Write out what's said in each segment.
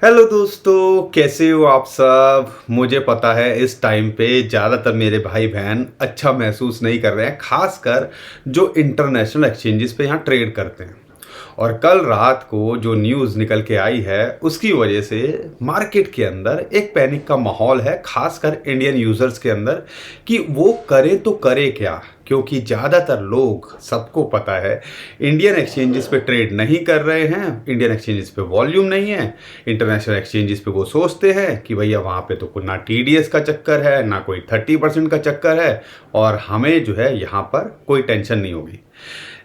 Hello दोस्तों, कैसे हो आप सब। मुझे पता है इस टाइम पे ज़्यादातर मेरे भाई बहन अच्छा महसूस नहीं कर रहे हैं, खासकर जो इंटरनेशनल एक्सचेंजेस पे यहाँ ट्रेड करते हैं। और कल रात को जो न्यूज़ निकल के आई है उसकी वजह से मार्केट के अंदर एक पैनिक का माहौल है, खासकर इंडियन यूज़र्स के अंदर कि वो करें तो करे क्या। क्योंकि ज़्यादातर लोग, सबको पता है, इंडियन एक्सचेंजेस पे ट्रेड नहीं कर रहे हैं, इंडियन एक्सचेंजेस पे वॉल्यूम नहीं है। इंटरनेशनल एक्सचेंजेस पे वो सोचते हैं कि भैया वहाँ पे तो ना टीडीएस का चक्कर है, ना कोई 30% का चक्कर है, और हमें जो है यहाँ पर कोई टेंशन नहीं होगी।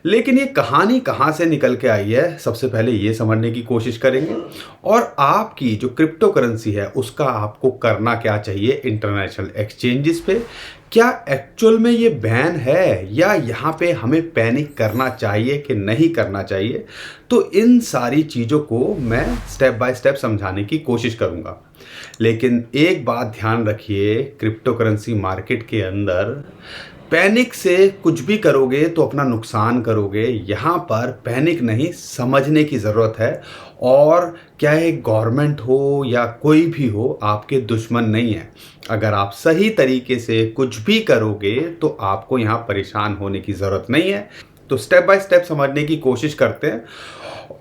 लेकिन ये कहानी कहाँ से निकल के आई है, सबसे पहले ये समझने की कोशिश करेंगे। और आपकी जो क्रिप्टो करेंसी है उसका आपको करना क्या चाहिए इंटरनेशनल एक्सचेंजेस पे। क्या एक्चुअल में ये बैन है, या यहाँ पे हमें पैनिक करना चाहिए कि नहीं करना चाहिए। तो इन सारी चीज़ों को मैं स्टेप बाय स्टेप समझाने की कोशिश करूँगा। लेकिन एक बात ध्यान रखिए, क्रिप्टो करेंसी मार्केट के अंदर पैनिक से कुछ भी करोगे तो अपना नुकसान करोगे। यहाँ पर पैनिक नहीं, समझने की ज़रूरत है। और क्या है, गवर्नमेंट हो या कोई भी हो, आपके दुश्मन नहीं है। अगर आप सही तरीके से कुछ भी करोगे तो आपको यहाँ परेशान होने की ज़रूरत नहीं है। तो स्टेप बाय स्टेप समझने की कोशिश करते हैं।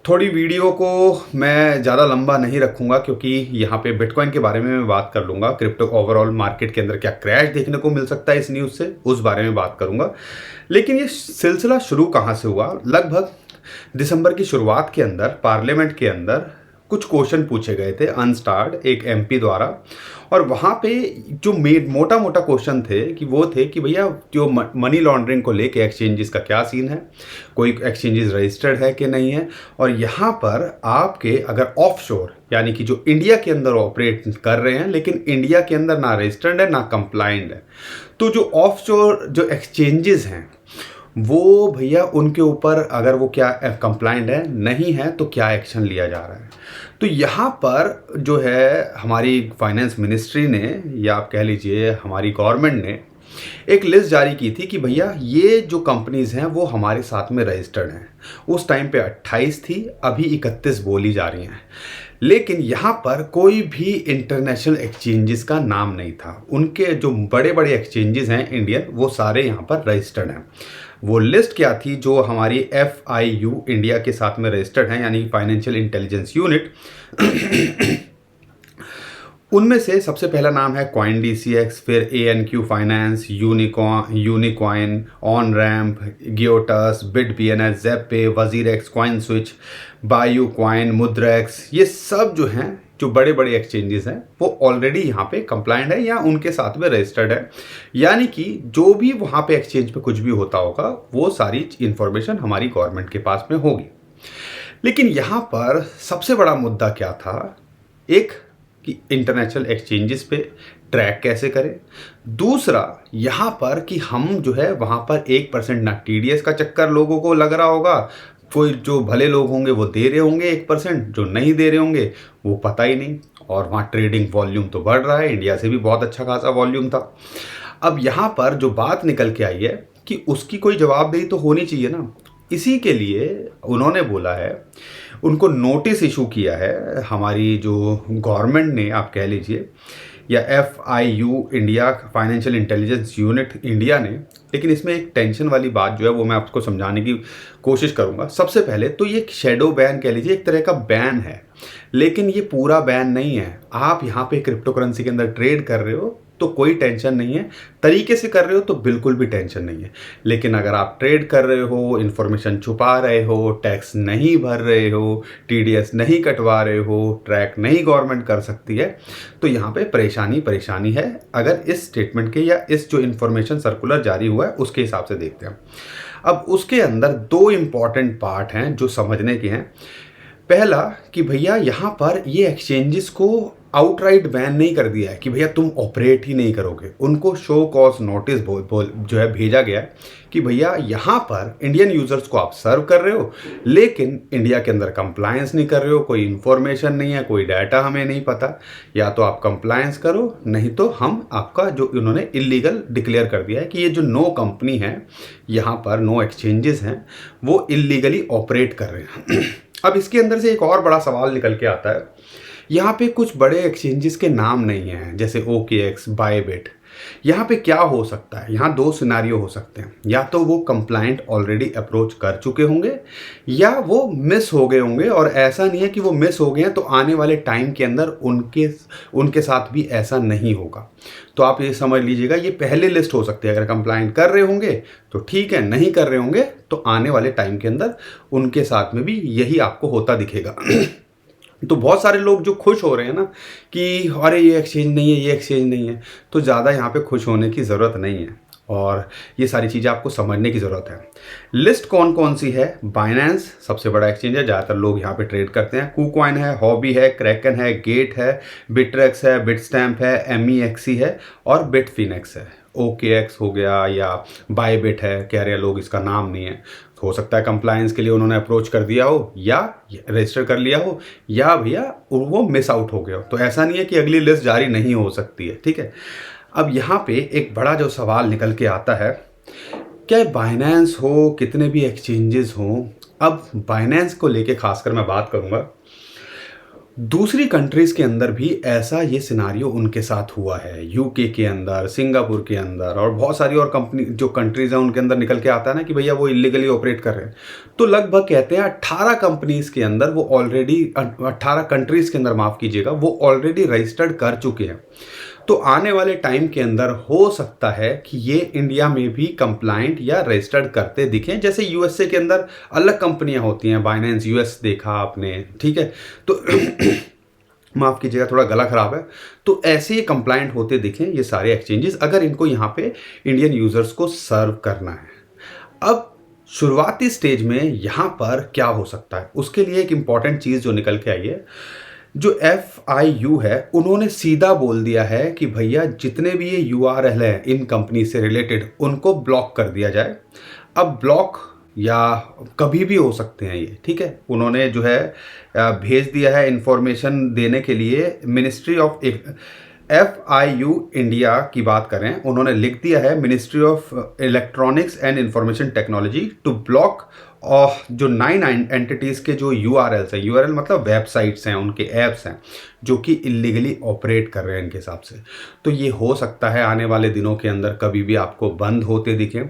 थोड़ी वीडियो को मैं ज़्यादा लंबा नहीं रखूंगा, क्योंकि यहाँ पे बिटकॉइन के बारे में मैं बात कर लूँगा। क्रिप्टो ओवरऑल मार्केट के अंदर क्या क्रैश देखने को मिल सकता है इस न्यूज़ से, उस बारे में बात करूँगा। लेकिन ये सिलसिला शुरू कहाँ से हुआ, लगभग दिसंबर की शुरुआत के अंदर पार्लियामेंट के अंदर कुछ क्वेश्चन पूछे गए थे अनस्टार्ड एक एमपी द्वारा। और वहाँ पे जो मोटा मोटा क्वेश्चन थे कि वो थे कि भैया जो मनी लॉन्ड्रिंग को लेके एक्सचेंजेस का क्या सीन है, कोई एक्सचेंजेस रजिस्टर्ड है कि नहीं है। और यहाँ पर आपके अगर ऑफशोर, यानी कि जो इंडिया के अंदर ऑपरेट कर रहे हैं लेकिन इंडिया के अंदर ना रजिस्टर्ड है ना कंप्लाइंट है, तो जो ऑफशोर जो एक्सचेंजेस हैं वो भैया उनके ऊपर अगर वो क्या कंप्लाइंट है नहीं है तो क्या एक्शन लिया जा रहा है। तो यहाँ पर जो है हमारी फाइनेंस मिनिस्ट्री ने, या आप कह लीजिए हमारी गवर्नमेंट ने, एक लिस्ट जारी की थी कि भैया ये जो कंपनीज हैं वो हमारे साथ में रजिस्टर्ड हैं। उस टाइम पे 28 थी, अभी 31 बोली जा रही हैं। लेकिन यहाँ पर कोई भी इंटरनेशनल एक्सचेंजेस का नाम नहीं था। उनके जो बड़े बड़े एक्सचेंजेस हैं इंडियन, वो सारे यहाँ पर रजिस्टर्ड हैं। वो लिस्ट क्या थी, जो हमारी FIU इंडिया के साथ में रजिस्टर्ड हैं, यानी फाइनेंशियल इंटेलिजेंस यूनिट। उनमें से सबसे पहला नाम है कॉइन DCX, फिर ANQ finance, Unocoin, on ramp, Giottus, bit BNS, ZebPay, WazirX, CoinSwitch, BuyUcoin, Mudrex. ये सब जो हैं, जो बड़े बड़े एक्सचेंजेस हैं, वो ऑलरेडी यहाँ पे कंप्लाइंट है या उनके साथ में रजिस्टर्ड है। यानी कि जो भी वहाँ पे एक्सचेंज पे कुछ भी होता होगा वो सारी इंफॉर्मेशन हमारी गवर्नमेंट के पास में होगी। लेकिन यहाँ पर सबसे बड़ा मुद्दा क्या था, एक कि इंटरनेशनल एक्सचेंजेस पे ट्रैक कैसे करें। दूसरा यहाँ पर कि हम जो है वहाँ पर 1% ना TDS का चक्कर लोगों को लग रहा होगा। कोई जो भले लोग होंगे वो दे रहे होंगे 1%, जो नहीं दे रहे होंगे वो पता ही नहीं। और वहाँ ट्रेडिंग वॉल्यूम तो बढ़ रहा है, इंडिया से भी बहुत अच्छा खासा वॉल्यूम था। अब यहाँ पर जो बात निकल के आई है कि उसकी कोई जवाबदेही तो होनी चाहिए ना। इसी के लिए उन्होंने बोला है, उनको नोटिस इशू किया है हमारी जो गवर्नमेंट ने, आप कह लीजिए, या FIU India, financial intelligence unit India ने। लेकिन इसमें एक टेंशन वाली बात जो है वो मैं आपको समझाने की कोशिश करूंगा। सबसे पहले तो ये शैडो बैन कह लीजिए, एक तरह का बैन है, लेकिन ये पूरा बैन नहीं है। आप यहाँ पे क्रिप्टो करेंसी के अंदर ट्रेड कर रहे हो तो कोई टेंशन नहीं है, तरीके से कर रहे हो तो बिल्कुल भी टेंशन नहीं है। लेकिन अगर आप ट्रेड कर रहे हो, इन्फॉर्मेशन छुपा रहे हो, टैक्स नहीं भर रहे हो, TDS नहीं कटवा रहे हो, ट्रैक नहीं गवर्नमेंट कर सकती है, तो यहाँ पे परेशानी है। अगर इस स्टेटमेंट के या इस जो इन्फॉर्मेशन सर्कुलर जारी हुआ है उसके हिसाब से देखते हैं। अब उसके अंदर 2 इंपॉर्टेंट पार्ट हैं जो समझने के हैं। पहला कि भैया यहाँ पर ये एक्सचेंजेस को आउटराइट बैन नहीं कर दिया है कि भैया तुम ऑपरेट ही नहीं करोगे। उनको शो कॉज नोटिस जो है भेजा गया है कि भैया यहाँ पर इंडियन यूजर्स को आप सर्व कर रहे हो, लेकिन इंडिया के अंदर कंप्लायंस नहीं कर रहे हो, कोई इन्फॉर्मेशन नहीं है, कोई डाटा हमें नहीं पता। या तो आप कंप्लायंस करो, नहीं तो हम आपका जो इन्होंने इलीगल डिक्लेयर कर दिया है कि ये जो नो कंपनी है यहाँ पर, नो एक्सचेंजेस हैं, वो इलीगली ऑपरेट कर रहे हैं। अब इसके अंदर से एक और बड़ा सवाल निकल के आता है यहाँ पे कुछ बड़े एक्सचेंजेस के नाम नहीं हैं, जैसे OKX, बायबिट। यहाँ पे क्या हो सकता है, यहाँ दो सिनारियो हो सकते हैं। या तो वो कंप्लाइंट ऑलरेडी अप्रोच कर चुके होंगे, या वो मिस हो गए होंगे। और ऐसा नहीं है कि वो मिस हो गए हैं तो आने वाले टाइम के अंदर उनके उनके साथ भी ऐसा नहीं होगा। तो आप ये समझ लीजिएगा, ये पहले लिस्ट हो सकती है। अगर कंप्लाइंट कर रहे होंगे तो ठीक है, नहीं कर रहे होंगे तो आने वाले टाइम के अंदर उनके साथ में भी यही आपको होता दिखेगा। तो बहुत सारे लोग जो खुश हो रहे हैं ना कि अरे ये एक्सचेंज नहीं है, ये एक्सचेंज नहीं है, तो ज़्यादा यहाँ पे खुश होने की ज़रूरत नहीं है। और ये सारी चीज़ें आपको समझने की ज़रूरत है। लिस्ट कौन कौन सी है? बाइनेंस सबसे बड़ा एक्सचेंज है, ज़्यादातर लोग यहाँ पे ट्रेड करते हैं। KuCoin है, हॉबी है, क्रैकन है, गेट है, बिटरेक्स है, बिटस्टैम्प है, MEXC है और बिटफिनेक्स है। OKX हो गया या बायबिट है, कह रहे हैं लोग इसका नाम नहीं है। हो सकता है कंप्लायंस के लिए उन्होंने अप्रोच कर दिया हो या रजिस्टर कर लिया हो, या भैया वो मिस आउट हो गया हो। तो ऐसा नहीं है कि अगली लिस्ट जारी नहीं हो सकती है, ठीक है। अब यहाँ पे एक बड़ा जो सवाल निकल के आता है, क्या बाइनेंस हो, कितने भी एक्सचेंजेस हों, अब बाइनेंस को लेके खासकर मैं बात करूँगा। दूसरी कंट्रीज़ के अंदर भी ऐसा ये सिनारियो उनके साथ हुआ है। UK के अंदर, सिंगापुर के अंदर और बहुत सारी और कंपनी जो कंट्रीज़ हैं उनके अंदर निकल के आता है ना कि भैया वो इलीगली ऑपरेट कर रहे हैं। तो लगभग कहते हैं 18 कंपनीज़ के अंदर वो ऑलरेडी 18 कंट्रीज़ के अंदर, माफ़ कीजिएगा, वो ऑलरेडी रजिस्टर्ड कर चुके हैं। तो आने वाले टाइम के अंदर हो सकता है कि ये इंडिया में भी कंप्लाइंट या रजिस्टर्ड करते दिखें। जैसे USA के अंदर अलग कंपनियां होती हैं, बाइनेंस US देखा आपने, ठीक है। तो माफ़ कीजिएगा, थोड़ा गला खराब है। तो ऐसे ही कंप्लाइंट होते दिखें ये सारे एक्सचेंजेस, अगर इनको यहाँ पे इंडियन यूजर्स को सर्व करना है। अब शुरुआती स्टेज में यहाँ पर क्या हो सकता है, उसके लिए एक इंपॉर्टेंट चीज़ जो निकल के आई है, जो FIU है उन्होंने सीधा बोल दिया है कि भैया जितने भी ये URL है इन कंपनी से रिलेटेड उनको ब्लॉक कर दिया जाए। अब ब्लॉक या कभी भी हो सकते हैं ये, ठीक है। उन्होंने जो है भेज दिया है इंफॉर्मेशन देने के लिए मिनिस्ट्री ऑफ FIU इंडिया की बात करें, उन्होंने लिख दिया है ministry of electronics and information technology to block और जो 9 एंटिटीज़ के जो URLs हैं, URL मतलब वेबसाइट्स हैं, उनके ऐप्स हैं जो कि इलीगली ऑपरेट कर रहे हैं इनके हिसाब से। तो ये हो सकता है आने वाले दिनों के अंदर कभी भी आपको बंद होते दिखें,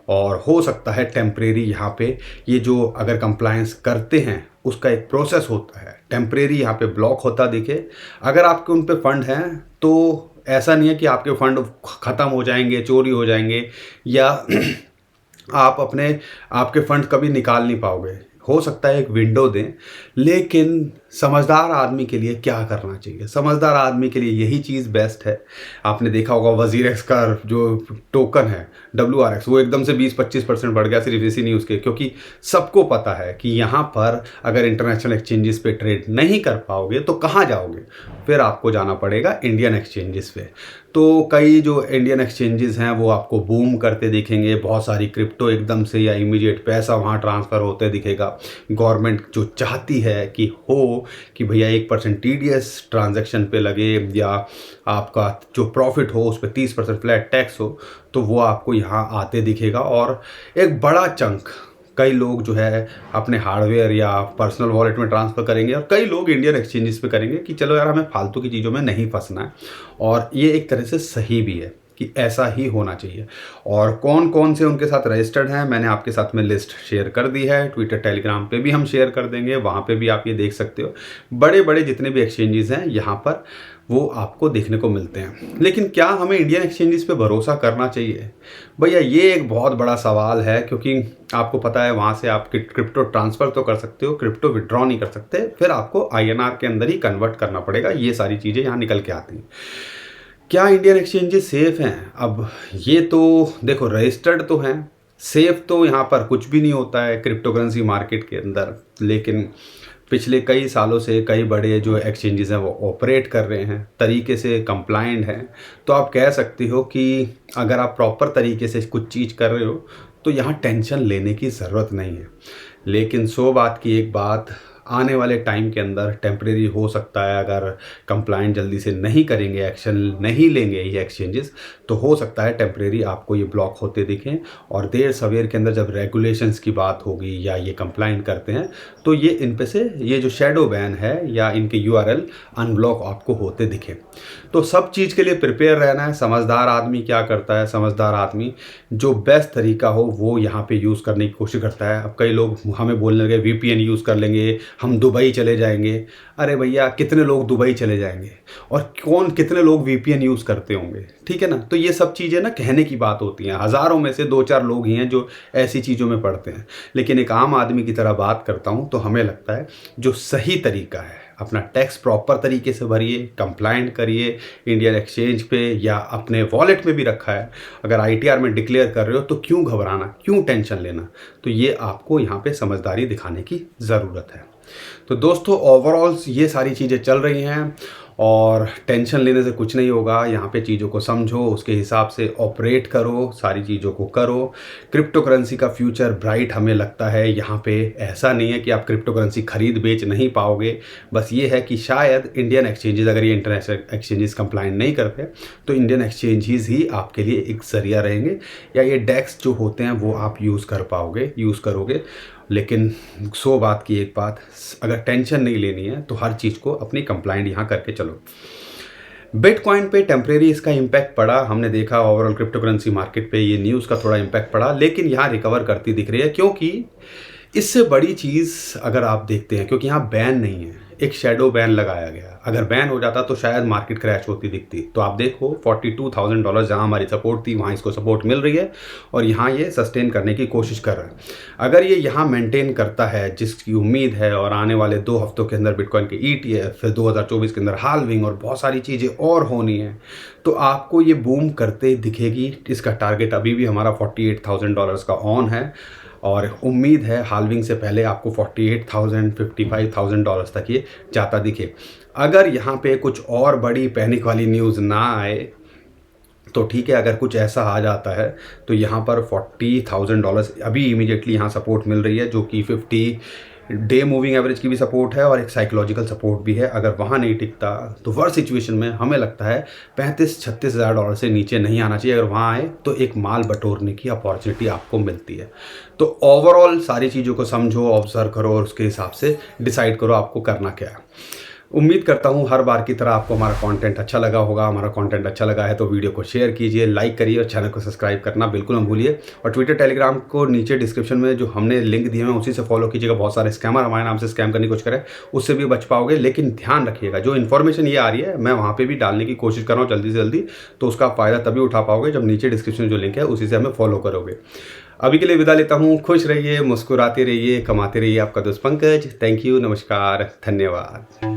और हो सकता है टेम्परेरी यहाँ पे ये जो अगर कंप्लायंस करते हैं उसका एक प्रोसेस होता है, टेम्परेरी यहाँ पे ब्लॉक होता दिखे। अगर आपके उन पे फंड हैं तो ऐसा नहीं है कि आपके फंड ख़त्म हो जाएंगे, चोरी हो जाएंगे, या आप आपके फंड कभी निकाल नहीं पाओगे। हो सकता है एक विंडो दें, लेकिन समझदार आदमी के लिए क्या करना चाहिए? समझदार आदमी के लिए यही चीज़ बेस्ट है। आपने देखा होगा WZIRX का जो टोकन है WRX, वो एकदम से 20-25% बढ़ गया सिर्फ इसी न्यूज़ के, क्योंकि सबको पता है कि यहाँ पर अगर इंटरनेशनल एक्सचेंजेस पे ट्रेड नहीं कर पाओगे तो कहाँ जाओगे? फिर आपको जाना पड़ेगा इंडियन एक्सचेंजेस पे। तो कई जो इंडियन एक्सचेंजेस हैं वो आपको बूम करते दिखेंगे, बहुत सारी क्रिप्टो एकदम से या इमीडिएट पैसा वहाँ ट्रांसफ़र होते दिखेगा। गवर्नमेंट जो चाहती है कि भैया 1% TDS ट्रांजैक्शन पे लगे, या आपका जो प्रॉफिट हो उस पर 30% फ्लैट टैक्स हो, तो वो आपको यहाँ आते दिखेगा। और एक बड़ा चंक कई लोग जो है अपने हार्डवेयर या पर्सनल वॉलेट में ट्रांसफ़र करेंगे, और कई लोग इंडियन एक्सचेंजेस पे करेंगे कि चलो यार हमें फालतू की चीज़ों में नहीं फंसना है। और ये एक तरह से सही भी है कि ऐसा ही होना चाहिए। और कौन कौन से उनके साथ रजिस्टर्ड हैं मैंने आपके साथ में लिस्ट शेयर कर दी है, ट्विटर टेलीग्राम पे भी हम शेयर कर देंगे, वहाँ पे भी आप ये देख सकते हो। बड़े बड़े जितने भी एक्सचेंजेस हैं यहाँ पर वो आपको देखने को मिलते हैं। लेकिन क्या हमें इंडियन एक्सचेंजेस पे भरोसा करना चाहिए? भैया ये एक बहुत बड़ा सवाल है, क्योंकि आपको पता है वहाँ से आप क्रिप्टो ट्रांसफ़र तो कर सकते हो, क्रिप्टो विड्रॉ नहीं कर सकते, फिर आपको INR के अंदर ही कन्वर्ट करना पड़ेगा। ये सारी चीज़ें यहाँ निकल के आती हैं। क्या इंडियन एक्सचेंजेस सेफ़ हैं? अब ये तो देखो, रजिस्टर्ड तो हैं, सेफ़ तो यहाँ पर कुछ भी नहीं होता है क्रिप्टो करेंसी मार्केट के अंदर। लेकिन पिछले कई सालों से कई बड़े जो एक्सचेंजेस हैं वो ऑपरेट कर रहे हैं, तरीके से कंप्लाइंट हैं। तो आप कह सकते हो कि अगर आप प्रॉपर तरीके से कुछ चीज़ कर रहे हो तो यहाँ टेंशन लेने की ज़रूरत नहीं है। लेकिन 100 बात की एक बात, आने वाले टाइम के अंदर टेम्परेरी हो सकता है, अगर कंप्लाइंट जल्दी से नहीं करेंगे, एक्शन नहीं लेंगे ये एक्सचेंजेस, तो हो सकता है टेम्परेरी आपको ये ब्लॉक होते दिखें। और देर सवेर के अंदर जब रेगुलेशंस की बात होगी या ये कंप्लाइंट करते हैं तो ये इन पे से ये जो शेडो बैन है या इनके यूआरएल अनब्लॉक आपको होते दिखे। तो सब चीज़ के लिए प्रिपेयर रहना है। समझदार आदमी क्या करता है, समझदार आदमी जो बेस्ट तरीका हो वो यहाँ पे यूज़ करने की कोशिश करता है। अब कई लोग हमें बोलने लगे वीपीएन यूज़ कर लेंगे, हम दुबई चले जाएंगे। अरे भैया, कितने लोग दुबई चले जाएंगे और कितने लोग वीपीएन यूज़ करते होंगे, ठीक है ना। तो ये सब चीज़ें ना कहने की बात होती हैं, हज़ारों में से 2-4 लोग ही हैं जो ऐसी चीज़ों में पड़ते हैं। लेकिन एक आम आदमी की तरह बात करता हूँ तो हमें लगता है जो सही तरीका है, अपना टैक्स प्रॉपर तरीके से भरिए, कंप्लाइंट करिए इंडियन एक्सचेंज पे या अपने वॉलेट में भी रखा है। अगर आईटीआर में डिक्लेयर कर रहे हो तो क्यों घबराना, क्यों टेंशन लेना। तो ये आपको यहाँ पे समझदारी दिखाने की ज़रूरत है। तो दोस्तों, ओवरऑल ये सारी चीज़ें चल रही हैं और टेंशन लेने से कुछ नहीं होगा। यहाँ पे चीज़ों को समझो, उसके हिसाब से ऑपरेट करो, सारी चीज़ों को करो। क्रिप्टो करेंसी का फ्यूचर ब्राइट हमें लगता है। यहाँ पे ऐसा नहीं है कि आप क्रिप्टो करेंसी खरीद बेच नहीं पाओगे, बस ये है कि शायद इंडियन एक्सचेंजेस, अगर ये इंटरनेशनल एक्सचेंजेस कंप्लाइंट नहीं करते तो इंडियन एक्सचेंजेस ही आपके लिए एक जरिया रहेंगे, या ये डेक्स जो होते हैं वो आप यूज़ करोगे। लेकिन 100 बात की एक बात, अगर टेंशन नहीं लेनी है तो हर चीज़ को अपनी कंप्लाइंट यहाँ करके चलो। बिटकॉइन पे टेम्परेरी इसका इम्पैक्ट पड़ा, हमने देखा ओवरऑल क्रिप्टो करेंसी मार्केट पे ये न्यूज़ का थोड़ा इम्पैक्ट पड़ा, लेकिन यहाँ रिकवर करती दिख रही है। क्योंकि इससे बड़ी चीज़ अगर आप देखते हैं, क्योंकि यहाँ बैन नहीं है, एक शेडो बैन लगाया गया। अगर बैन हो जाता तो शायद मार्केट क्रैश होती दिखती। तो आप देखो $42,000 जहाँ हमारी सपोर्ट थी वहाँ इसको सपोर्ट मिल रही है और यहाँ ये सस्टेन करने की कोशिश कर रहा है। अगर ये यहाँ मेंटेन करता है, जिसकी उम्मीद है, और आने वाले 2 हफ्तों के अंदर बिटकॉइन के ETF, फिर 2024 के अंदर हाल्विंग और बहुत सारी चीज़ें और होनी है, तो आपको ये बूम करते दिखेगी। इसका टारगेट अभी भी हमारा $48,000 का ऑन है और उम्मीद है हाल्विंग से पहले आपको $48,000 $55,000 तक ये जाता दिखे। अगर यहाँ पे कुछ और बड़ी पैनिक वाली न्यूज़ ना आए तो ठीक है। अगर कुछ ऐसा आ जाता है तो यहाँ पर $40,000 अभी इमीडिएटली यहाँ सपोर्ट मिल रही है, जो कि 50 डे मूविंग एवरेज की भी सपोर्ट है और एक साइकोलॉजिकल सपोर्ट भी है। अगर वहाँ नहीं टिकता तो वर्स्ट सिचुएशन में हमें लगता है $35-36 हज़ार से नीचे नहीं आना चाहिए। अगर वहाँ आए तो एक माल बटोरने की अपॉर्चुनिटी आपको मिलती है। तो ओवरऑल सारी चीज़ों को समझो, ऑब्जर्व करो और उसके हिसाब से डिसाइड करो आपको करना क्या है। उम्मीद करता हूँ हर बार की तरह आपको हमारा कंटेंट अच्छा लगा होगा। हमारा कंटेंट अच्छा लगा है तो वीडियो को शेयर कीजिए, लाइक करिए और चैनल को सब्सक्राइब करना बिल्कुल मत भूलिए। और ट्विटर, टेलीग्राम को नीचे डिस्क्रिप्शन में जो हमने लिंक दिए हैं उसी से फॉलो कीजिएगा। बहुत सारे स्कैमर हमारे नाम से स्कैम करने की कोशिश करें, उससे भी बच पाओगे। लेकिन ध्यान रखिएगा, जो इन्फॉर्मेशन ये आ रही है मैं वहाँ पर भी डालने की कोशिश कर रहा हूँ जल्दी से जल्दी, तो उसका फ़ायदा तभी उठा पाओगे जब नीचे डिस्क्रिप्शन में जो लिंक है उसी से हमें फॉलो करोगे। अभी के लिए विदा लेता हूँ। खुश रहिए, मुस्कुराते रहिए, कमाते रहिए। आपका दोस्त पंकज। थैंक यू, नमस्कार, धन्यवाद।